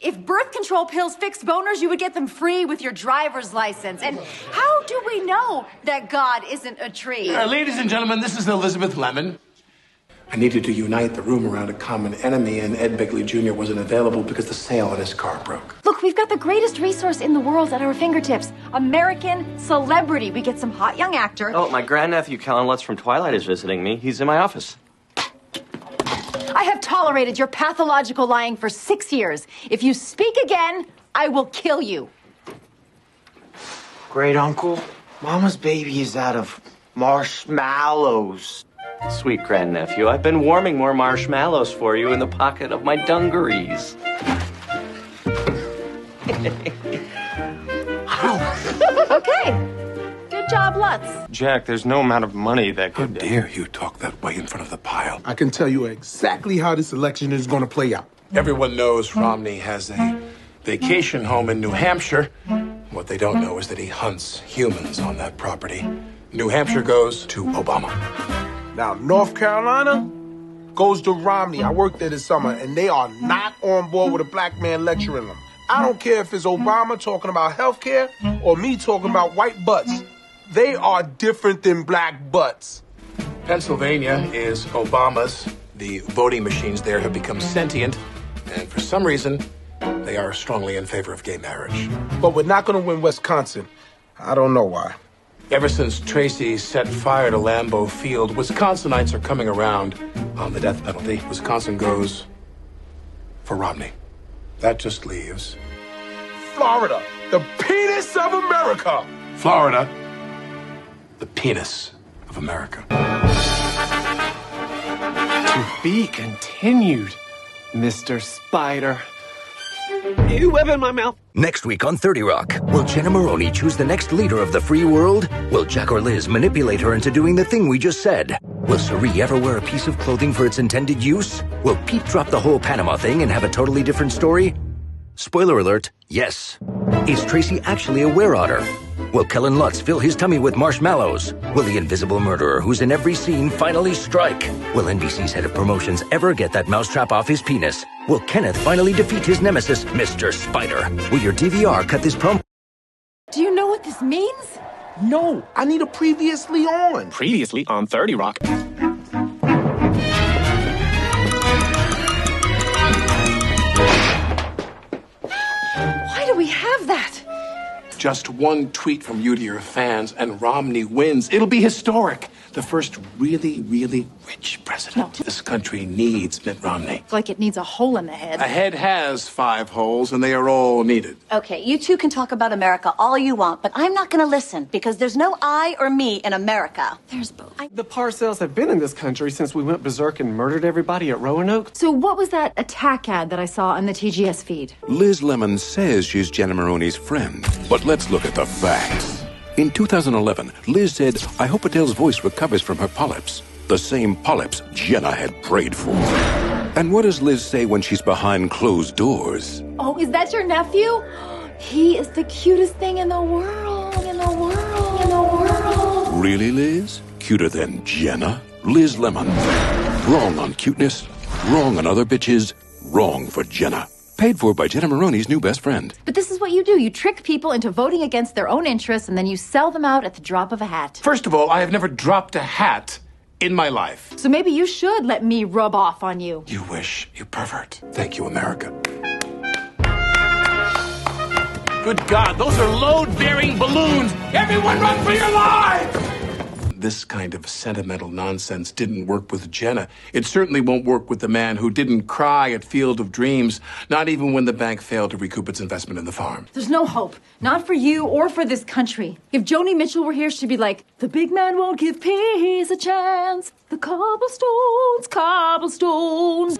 If birth control pills fixed boners, you would get them free with your driver's license. And how do we know that God isn't a tree? Ladies and gentlemen, this is Elizabeth Lemon. I needed to unite the room around a common enemy, and Ed Begley Jr. wasn't available because the sale on his car broke. Look, we've got the greatest resource in the world at our fingertips. American celebrity. We get some hot young actor. Oh, my grandnephew Kellen Lutz from Twilight is visiting me. He's in my office. I have tolerated your pathological lying for 6 years. If you speak again, I will kill you. Great uncle, Mama's baby is out of marshmallows. Sweet grandnephew, I've been warming more marshmallows for you in the pocket of my dungarees. Okay. Good job, Lutz. Jack, there's no amount of money that How could... dare you talk that way in front of the pile? I can tell you exactly how this election is going to play out. Everyone knows Romney has a vacation home in New Hampshire. What they don't know is that he hunts humans on that property. New Hampshire goes to Obama. Now, North Carolina goes to Romney. I worked there this summer, and they are not on board with a black man lecturing them. I don't care if it's Obama talking about health care or me talking about white butts. They are different than black butts. Pennsylvania is Obama's. The voting machines there have become sentient, and for some reason, they are strongly in favor of gay marriage. But we're not going to win Wisconsin. I don't know why. Ever since Tracy set fire to Lambeau Field, Wisconsinites are coming around on the death penalty. Wisconsin goes for Romney. That just leaves Florida, the penis of America. Florida, the penis of America. To be continued, Mr. Spider. You web in my mouth. Next week on 30 Rock, will Jenna Maroney choose the next leader of the free world? Will Jack or Liz manipulate her into doing the thing we just said? Will Cerie ever wear a piece of clothing for its intended use? Will Pete drop the whole Panama thing and have a totally different story? Spoiler alert, yes. Is Tracy actually a were-otter? Will Kellen Lutz fill his tummy with marshmallows? Will the invisible murderer who's in every scene finally strike? Will NBC's head of promotions ever get that mousetrap off his penis? Will Kenneth finally defeat his nemesis, Mr. Spider? Will your DVR cut this promo? Do you know what this means? No, I need a previously on. Previously on 30 Rock. Why do we have that? Just one tweet from you to your fans, and Romney wins. It'll be historic. The first really, really rich president. This country needs Mitt Romney. It's like it needs a hole in the head. A head has 5 holes, and they are all needed. Okay, you two can talk about America all you want, but I'm not going to listen because there's no I or me in America. There's both. The Parcells have been in this country since we went berserk and murdered everybody at Roanoke. So what was that attack ad that I saw on the TGS feed? Liz Lemon says she's Jenna Maroney's friend, but let's look at the facts. In 2011, Liz said, I hope Adele's voice recovers from her polyps. The same polyps Jenna had prayed for. And what does Liz say when she's behind closed doors? Oh, is that your nephew? He is the cutest thing in the world, Really, Liz? Cuter than Jenna? Liz Lemon. Wrong on cuteness, wrong on other bitches, wrong for Jenna. Paid for by Jenna Maroney's new best friend. But this is what you do. You trick people into voting against their own interests, and then you sell them out at the drop of a hat. First of all, I have never dropped a hat in my life. So maybe you should let me rub off on you. You wish, you pervert. Thank you, America. Good God, those are load-bearing balloons! Everyone run for your lives! This kind of sentimental nonsense didn't work with Jenna. It certainly won't work with the man who didn't cry at Field of Dreams, not even when the bank failed to recoup its investment in the farm. There's no hope. Not for you or for this country. If Joni Mitchell were here, she'd be like, the big man won't give peace a chance. The cobblestones.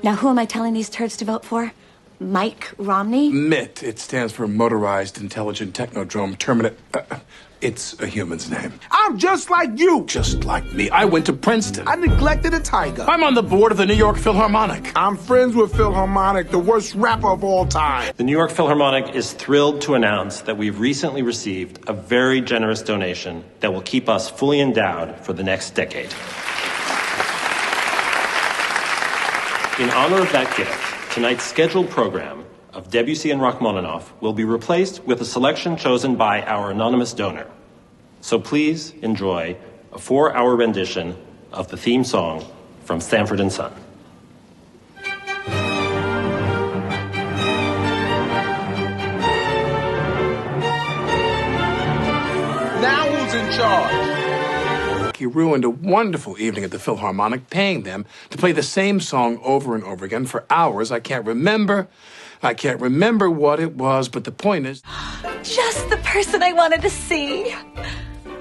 Now, who am I telling these turds to vote for? Mike Romney? MIT. It stands for Motorized Intelligent Technodrome Terminate. It's a human's name. I'm just like you. Just like me. I went to Princeton. I neglected a tiger. I'm on the board of the New York Philharmonic. I'm friends with Philharmonic, the worst rapper of all time. The New York Philharmonic is thrilled to announce that we've recently received a very generous donation that will keep us fully endowed for the next decade. In honor of that gift, tonight's scheduled program, of Debussy and Rachmaninoff will be replaced with a selection chosen by our anonymous donor. So please enjoy a 4-hour rendition of the theme song from Sanford and Son. Now who's in charge? He ruined a wonderful evening at the Philharmonic, paying them to play the same song over and over again for hours. I can't remember what it was, but the point is... Just the person I wanted to see.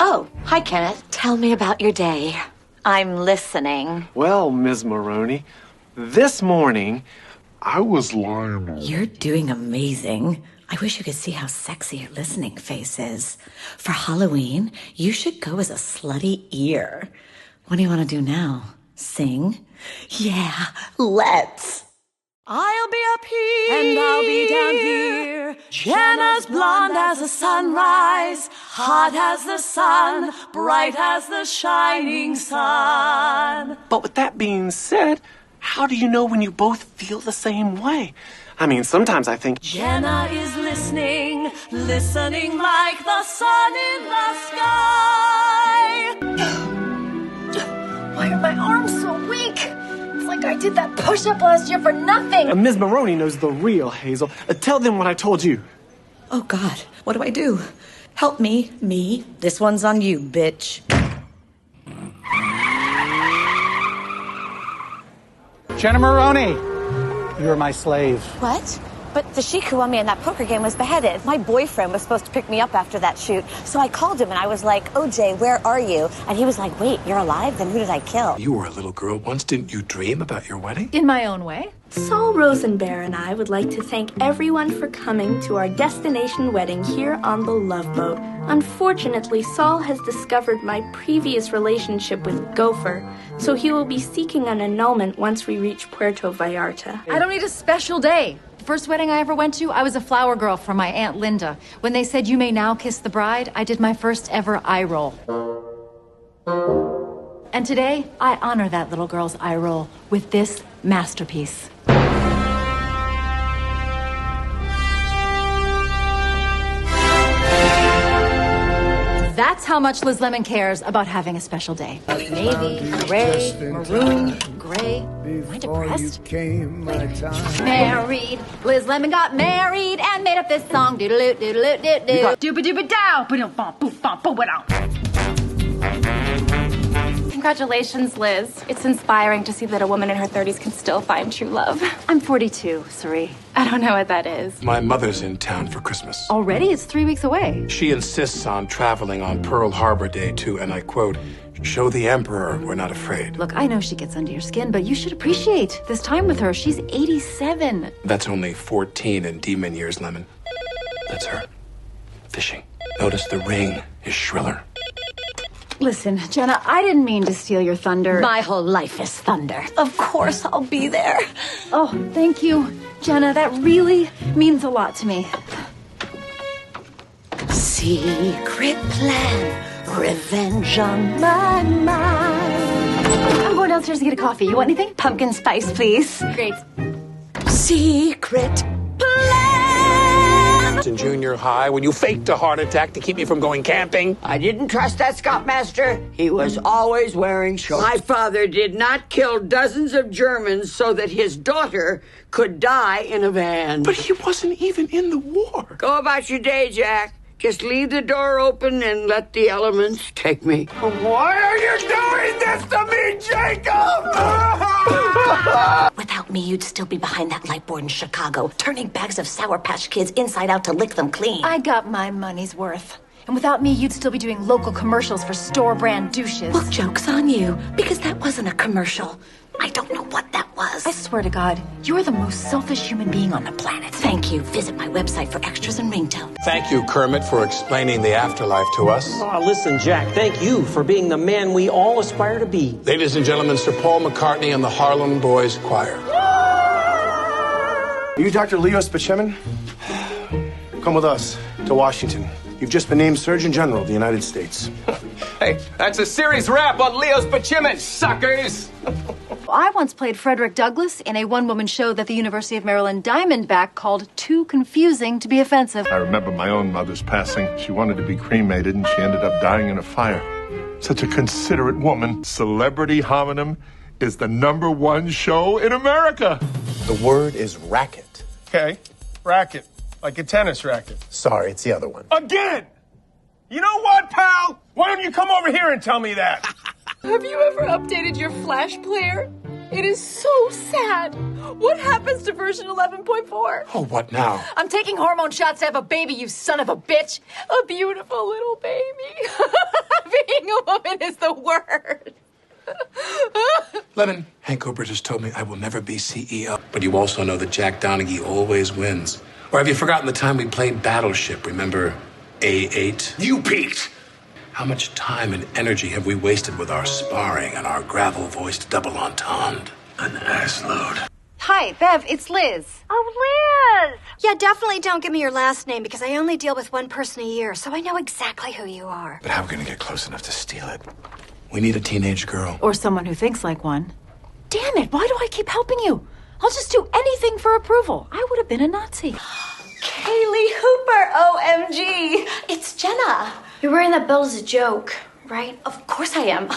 Oh, hi, Kenneth. Tell me about your day. I'm listening. Well, Ms. Maroney, this morning, I was lying. You're doing amazing. I wish you could see how sexy your listening face is. For Halloween, you should go as a slutty ear. What do you want to do now? Sing? Yeah, let's. I'll be up here and I'll be down here. Jenna's blonde as the sunrise, hot as the sun, bright as the shining sun. But with that being said, how do you know when you both feel the same way? I mean, sometimes I think... Jenna is listening, listening like the sun in the sky. Why are my arms so weak? It's like I did that push-up last year for nothing. Ms. Maroney knows the real Hazel. Tell them what I told you. Oh, God, what do I do? Help me. Me. This one's on you, bitch. Jenna Maroney, you're my slave. What? But the sheik who won me in that poker game was beheaded. My boyfriend was supposed to pick me up after that shoot. So I called him and I was like, OJ, where are you? And he was like, wait, you're alive? Then who did I kill? You were a little girl once. Didn't you dream about your wedding? In my own way. Saul Rosenbear and I would like to thank everyone for coming to our destination wedding here on the Love Boat. Unfortunately, Saul has discovered my previous relationship with Gopher, so he will be seeking an annulment once we reach Puerto Vallarta. I don't need a special day. The first wedding I ever went to, I was a flower girl for my Aunt Linda. When they said, you may now kiss the bride, I did my first ever eye roll. And today, I honor that little girl's eye roll with this masterpiece. That's how much Liz Lemon cares about having a special day. Navy, gray, maroon, gray. Am I depressed? Married. Liz Lemon got married and made up this song. Doodaloo, doodaloo, doodaloo. Dooba-dooba-dow. Ba-dum-bum-boom-bum-boom-ba-dow. Congratulations, Liz. It's inspiring to see that a woman in her 30s can still find true love. I'm 42, Sari. I don't know what that is. My mother's in town for Christmas. Already? It's 3 weeks away. She insists on traveling on Pearl Harbor Day to, and I quote, show the Emperor we're not afraid. Look, I know she gets under your skin, but you should appreciate this time with her. She's 87. That's only 14 in demon years, Lemon. That's her. Fishing. Notice the ring is shriller. Listen, Jenna, I didn't mean to steal your thunder. My whole life is thunder. Of course I'll be there. Oh, thank you, Jenna. That really means a lot to me. Secret plan, revenge on my mind. I'm going downstairs to get a coffee. You want anything? Pumpkin spice, please. Great. Secret In junior high, when you faked a heart attack to keep me from going camping. I didn't trust that Scoutmaster. He was always wearing shorts. My father did not kill dozens of Germans so that his daughter could die in a van. But he wasn't even in the war. Go about your day, Jack. Just leave the door open and let the elements take me. Why are you doing this to me, Jacob? Without me, you'd still be behind that light board in Chicago, turning bags of Sour Patch Kids inside out to lick them clean. I got my money's worth. And without me, you'd still be doing local commercials for store-brand douches. Well, joke's on you, because that wasn't a commercial. I don't know what that was. I swear to God, you're the most selfish human being on the planet. Thank you. Visit my website for extras and ringtones. Thank you, Kermit, for explaining the afterlife to us. Oh, listen, Jack, thank you for being the man we all aspire to be. Ladies and gentlemen, Sir Paul McCartney and the Harlem Boys Choir. Are you Dr. Leo Spacemin? Come with us to Washington. You've just been named Surgeon General of the United States. Hey, that's a series wrap on Leo Spacemin, suckers! I once played Frederick Douglass in a one-woman show that the University of Maryland Diamondback called too confusing to be offensive. I remember my own mother's passing. She wanted to be cremated, and she ended up dying in a fire. Such a considerate woman. Celebrity Hominem is the #1 show in America. The word is racket. Okay, racket. Like a tennis racket. Sorry, it's the other one. Again! You know what, pal? Why don't you come over here and tell me that? Have you ever updated your Flash player? It is so sad. What happens to version 11.4? Oh, what now? I'm taking hormone shots to have a baby, you son of a bitch. A beautiful little baby. Being a woman is the worst. Lemon, Hank Cooper just told me I will never be CEO. But you also know that Jack Donaghy always wins. Or have you forgotten the time we played Battleship? Remember A8? You peaked! How much time and energy have we wasted with our sparring and our gravel-voiced double entendre? An ass load. Hi, Bev, it's Liz. Oh, Liz! Yeah, definitely don't give me your last name because I only deal with one person a year, so I know exactly who you are. But how are we gonna get close enough to steal it? We need a teenage girl. Or someone who thinks like one. Damn it, why do I keep helping you? I'll just do anything for approval. I would have been a Nazi. Kaylee Hooper, OMG. It's Jenna. You're wearing that belt as a joke, right? Of course I am.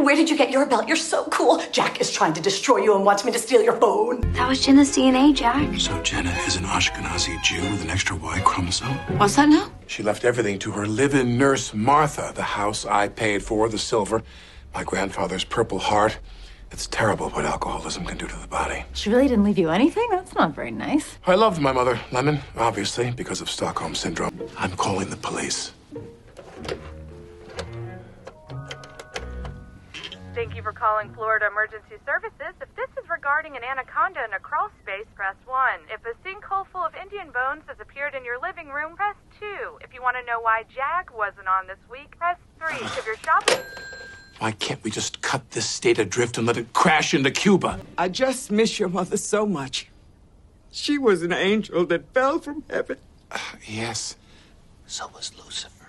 Where did you get your belt? You're so cool. Jack is trying to destroy you and wants me to steal your phone. That was Jenna's DNA, Jack. So Jenna is an Ashkenazi Jew with an extra Y chromosome? What's that now? She left everything to her live-in nurse, Martha. The house I paid for, the silver, my grandfather's Purple Heart. It's terrible what alcoholism can do to the body. She really didn't leave you anything? That's not very nice. I loved my mother, Lemon, obviously, because of Stockholm Syndrome. I'm calling the police. Thank you for calling Florida Emergency Services. If this is regarding an anaconda in a crawl space, press 1. If a sinkhole full of Indian bones has appeared in your living room, press 2. If you want to know why Jack wasn't on this week, press 3. If you're shopping... Why can't we just cut this state adrift and let it crash into Cuba? I just miss your mother so much. She was an angel that fell from heaven. Yes. So was Lucifer.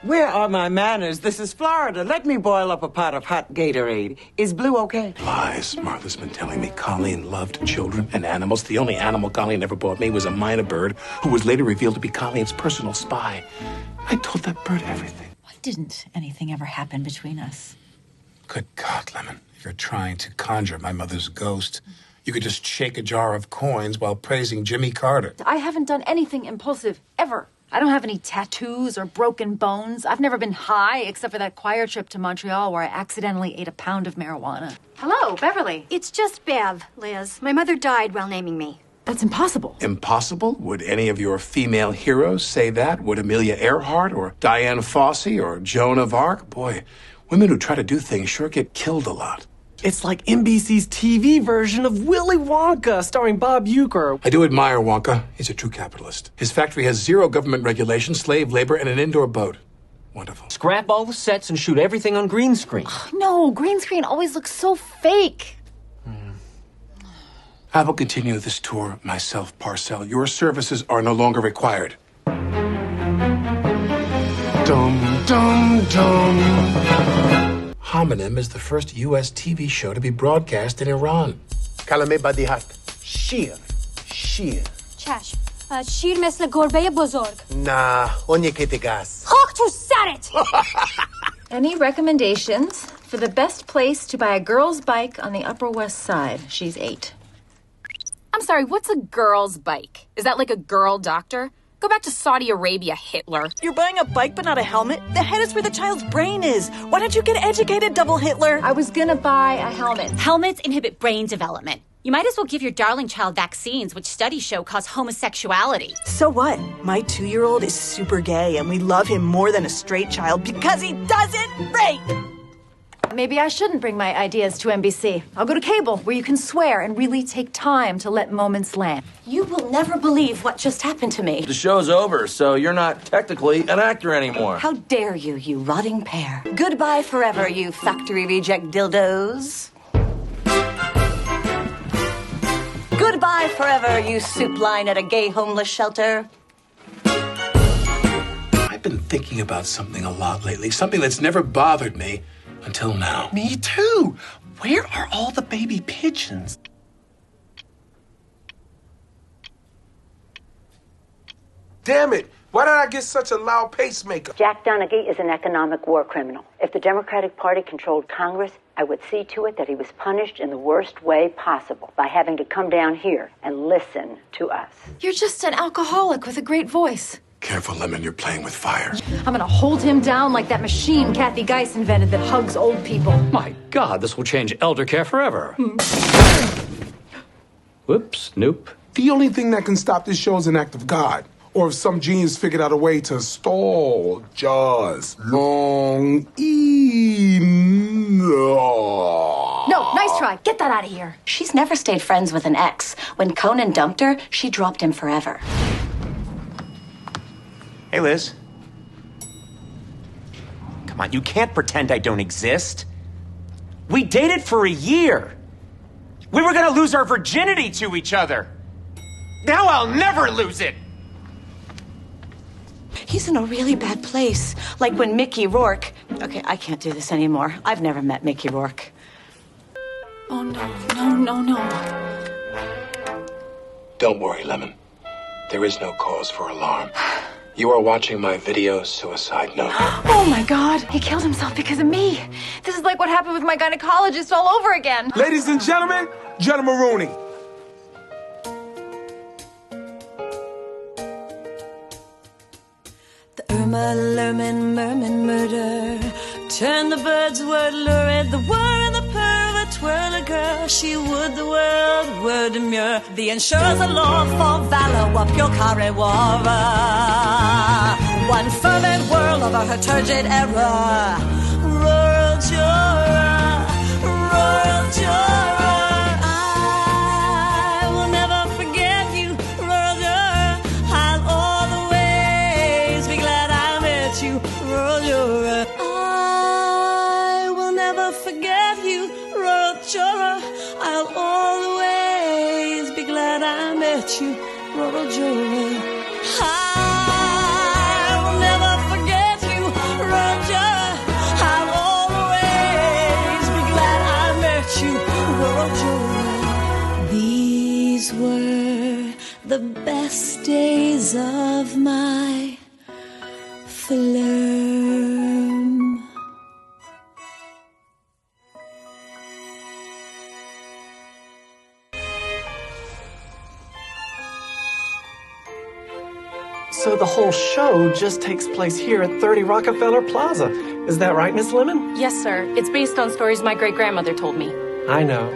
Where are my manners? This is Florida. Let me boil up a pot of hot Gatorade. Is Blue okay? Lies. Martha's been telling me Colleen loved children and animals. The only animal Colleen ever bought me was a mynah bird, who was later revealed to be Colleen's personal spy. I told that bird everything. Why didn't anything ever happen between us? Good God, Lemon. If you're trying to conjure my mother's ghost, you could just shake a jar of coins while praising Jimmy Carter. I haven't done anything impulsive, ever. I don't have any tattoos or broken bones. I've never been high, except for that choir trip to Montreal where I accidentally ate a pound of marijuana. Hello, Beverly. It's just Bev, Liz. My mother died while naming me. That's impossible. Impossible? Would any of your female heroes say that? Would Amelia Earhart or Diane Fossey or Joan of Arc? Boy, women who try to do things sure get killed a lot. It's like NBC's TV version of Willy Wonka, starring Bob Uecker. I do admire Wonka. He's a true capitalist. His factory has zero government regulation, slave labor, and an indoor boat. Wonderful. Scrap all the sets and shoot everything on green screen. No, green screen always looks so fake. I will continue this tour myself, Parcell. Your services are no longer required. Dum, dum, dum. Hominem is the first U.S. TV show to be broadcast in Iran. کلمه بدی هست. شیر. چشم. شیر مثل گربه بزرگ. نه، اون یکی دیگه است. خاک تو سرت! Any recommendations for the best place to buy a girl's bike on the Upper West Side? She's 8. I'm sorry, what's a girl's bike? Is that like a girl doctor? Go back to Saudi Arabia, Hitler. You're buying a bike but not a helmet? The head is where the child's brain is. Why don't you get educated, double Hitler? I was gonna buy a helmet. Helmets inhibit brain development. You might as well give your darling child vaccines, which studies show cause homosexuality. So what? My 2-year-old is super gay and we love him more than a straight child because he doesn't rape! Maybe I shouldn't bring my ideas to NBC. I'll go to cable, where you can swear and really take time to let moments land. You will never believe what just happened to me. The show's over, so you're not technically an actor anymore. How dare you, you rotting pair. Goodbye forever, you factory reject dildos. Goodbye forever, you soup line at a gay homeless shelter. I've been thinking about something a lot lately, something that's never bothered me. Until now. Me too. Where are all the baby pigeons? Damn it! Why did I get such a loud pacemaker? Jack Donaghy is an economic war criminal. If the Democratic Party controlled Congress, I would see to it that he was punished in the worst way possible by having to come down here and listen to us. You're just an alcoholic with a great voice. Careful, Lemon, you're playing with fire. I'm gonna hold him down like that machine Kathy Geis invented that hugs old people. My God, this will change elder care forever. Whoops, nope. The only thing that can stop this show is an act of God. Or if some genius figured out a way to stall Jaws long enough. No, nice try. Get that out of here. She's never stayed friends with an ex. When Conan dumped her, she dropped him forever. Hey, Liz. Come on, you can't pretend I don't exist. We dated for a year. We were gonna lose our virginity to each other. Now I'll never lose it. He's in a really bad place. Like when Mickey Rourke... Okay, I can't do this anymore. I've never met Mickey Rourke. Oh, no. Don't worry, Lemon. There is no cause for alarm. You are watching my video suicide note. Oh my God, he killed himself because of me. This is like what happened with my gynecologist all over again. Ladies and gentlemen, Jenna Maroney. Irma Lerman Merman murder. Turn the bird's word lurid, the whir and the purr of a twirl girl. She would the world word demure. The insurer's a law for valor, what pure carre war. One fervent whirl over her turgid error. Rural juror, rural juror. I will never forget you, rural juror. I'll always be glad I met you, rural juror. I will never forget you, rural juror. I'll always be glad I met you, rural juror. I will never forget you, rural juror. I'll always be glad I met you, rural juror. These were the best days of my Flirm. So the whole show just takes place here at 30 Rockefeller Plaza. Is that right, Miss Lemon? Yes, sir. It's based on stories my great-grandmother told me. I know.